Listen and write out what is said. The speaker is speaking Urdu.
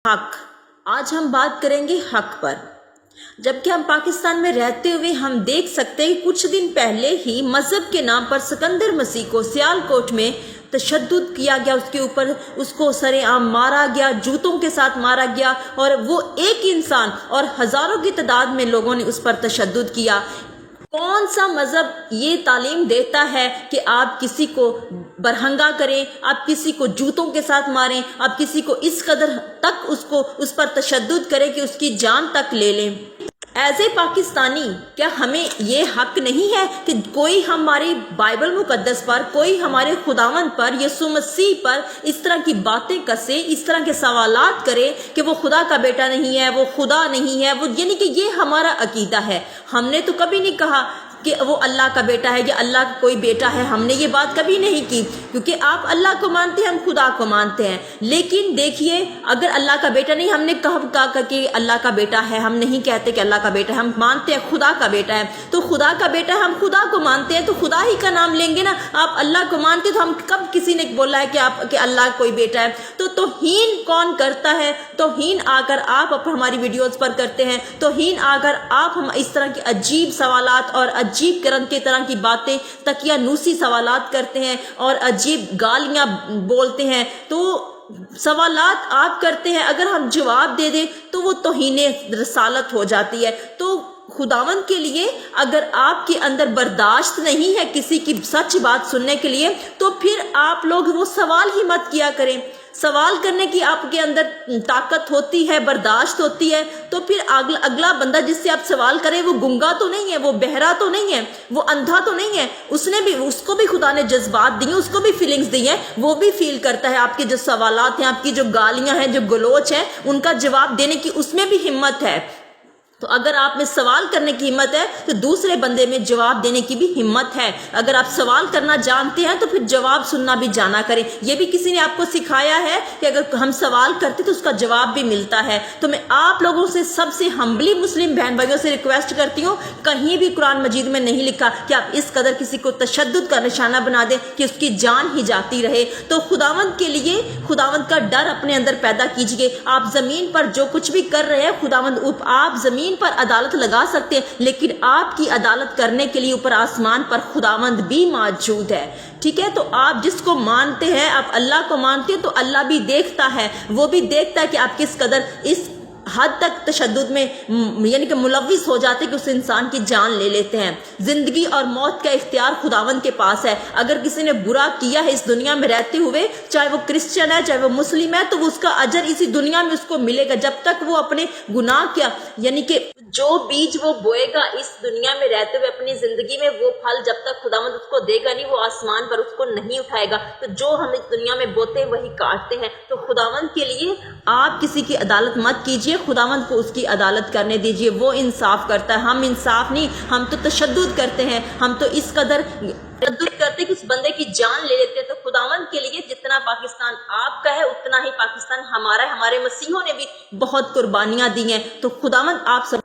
حق۔ آج ہم بات کریں گے حق پر۔ جبکہ ہم پاکستان میں رہتے ہوئے ہم دیکھ سکتے ہیں کچھ دن پہلے ہی مذہب کے نام پر سکندر مسیح کو سیالکوٹ میں تشدد کیا گیا، اس کے اوپر اس کو سر عام مارا گیا، جوتوں کے ساتھ مارا گیا، اور وہ ایک انسان اور ہزاروں کی تعداد میں لوگوں نے اس پر تشدد کیا۔ کون سا مذہب یہ تعلیم دیتا ہے کہ آپ کسی کو برہنگا کریں، آپ کسی کو جوتوں کے ساتھ ماریں، آپ کسی کو اس قدر تک اس پر تشدد کریں کہ اس کی جان تک لے لیں؟ ایز اے پاکستانی کیا ہمیں یہ حق نہیں ہے کہ کوئی ہماری بائبل مقدس پر، کوئی ہمارے خداوند پر، یسوع مسیح پر اس طرح کی باتیں کسے، اس طرح کے سوالات کرے کہ وہ خدا کا بیٹا نہیں ہے، وہ خدا نہیں ہے، وہ یعنی کہ یہ ہمارا عقیدہ ہے۔ ہم نے تو کبھی نہیں کہا کہ وہ اللہ کا بیٹا ہے یا اللہ کا کوئی بیٹا ہے، ہم نے یہ بات کبھی نہیں کی، کیونکہ آپ اللہ کو مانتے ہیں، ہم خدا کو مانتے ہیں۔ لیکن دیکھیے، اگر اللہ کا بیٹا نہیں، ہم نے کہا کہ اللہ کا بیٹا ہے، ہم نہیں کہتے کہ اللہ کا بیٹا ہے، ہم مانتے ہیں خدا کا بیٹا ہے۔ تو خدا کا بیٹا ہے، ہم خدا کو مانتے ہیں، تو خدا ہی کا نام لیں گے نا۔ آپ اللہ کو مانتے تو ہم کب کسی نے بولا ہے کہ اللہ کوئی بیٹا ہے؟ تو توہین کون کرتا ہے؟ توہین آ کر آپ ہماری ویڈیوز پر کرتے ہیں، توہین آ کر آپ ہم اس طرح کے عجیب سوالات اور عجیب قسم کی طرح کی باتیں، تکیہ نوسی سوالات کرتے ہیں اور عجیب گالیاں بولتے ہیں۔ تو سوالات آپ کرتے ہیں، اگر ہم جواب دے دیں تو وہ توہین رسالت ہو جاتی ہے۔ تو خداوند کے لیے اگر آپ کے اندر برداشت نہیں ہے کسی کی سچ بات سننے کے لیے، تو پھر آپ لوگ وہ سوال ہی مت کیا کریں۔ سوال کرنے کی آپ کے اندر طاقت ہوتی ہے، برداشت ہوتی ہے، تو پھر اگلا بندہ جس سے آپ سوال کریں وہ گنگا تو نہیں ہے، وہ بہرا تو نہیں ہے، وہ اندھا تو نہیں ہے، اس کو بھی خدا نے جذبات دیے، اس کو بھی فیلنگز دی ہیں، وہ بھی فیل کرتا ہے۔ آپ کے جو سوالات ہیں، آپ کی جو گالیاں ہیں، جو گلوچ ہیں، ان کا جواب دینے کی اس میں بھی ہمت ہے۔ تو اگر آپ میں سوال کرنے کی ہمت ہے تو دوسرے بندے میں جواب دینے کی بھی ہمت ہے۔ اگر آپ سوال کرنا جانتے ہیں تو پھر جواب سننا بھی جانا کریں۔ یہ بھی کسی نے آپ کو سکھایا ہے کہ اگر ہم سوال کرتے تو اس کا جواب بھی ملتا ہے۔ تو میں آپ لوگوں سے سب سے ہمبلی مسلم بہن بھائیوں سے ریکویسٹ کرتی ہوں، کہیں بھی قرآن مجید میں نہیں لکھا کہ آپ اس قدر کسی کو تشدد کا نشانہ بنا دیں کہ اس کی جان ہی جاتی رہے۔ تو خداوند کے لیے خداوند کا ڈر اپنے اندر پیدا کیجیے۔ آپ زمین پر جو کچھ بھی کر رہے ہیں، خداوند آپ زمین پر عدالت لگا سکتے ہیں، لیکن آپ کی عدالت کرنے کے لیے اوپر آسمان پر خداوند بھی موجود ہے۔ ٹھیک ہے؟ تو آپ جس کو مانتے ہیں، آپ اللہ کو مانتے ہیں، تو اللہ بھی دیکھتا ہے، وہ بھی دیکھتا ہے کہ آپ کس قدر اس حد تک تشدد میں یعنی کہ ملوث ہو جاتے کہ اس انسان کی جان لے لیتے ہیں۔ زندگی اور موت کا اختیار خداوند کے پاس ہے۔ اگر کسی نے برا کیا ہے اس دنیا میں رہتے ہوئے، چاہے وہ کرسچن ہے، چاہے وہ مسلم ہے، تو اس کا اجر اسی دنیا میں اس کو ملے گا، جب تک وہ اپنے گناہ کیا یعنی کہ جو بیج وہ بوئے گا اس دنیا میں رہتے ہوئے اپنی زندگی میں، وہ پھل جب تک خداوند اس کو دے گا نہیں، وہ آسمان پر اس کو نہیں اٹھائے گا۔ تو جو ہم اس دنیا میں بوتے ہیں وہی کاٹتے ہیں۔ تو خداوند کے لیے آپ کسی کی عدالت مت کیجیے، خداوند کو اس کی عدالت کرنے دیجیے، وہ انصاف کرتا ہے۔ ہم انصاف نہیں، ہم تو تشدد کرتے ہیں، ہم تو اس قدر تشدد کرتے کہ اس بندے کی جان لے لیتے ہیں۔ تو خداوند کے لیے جتنا پاکستان آپ کا ہے اتنا ہی پاکستان ہمارا ہے۔ ہمارے مسیحوں نے بھی بہت قربانیاں دی ہیں۔ تو خداوند آپ سب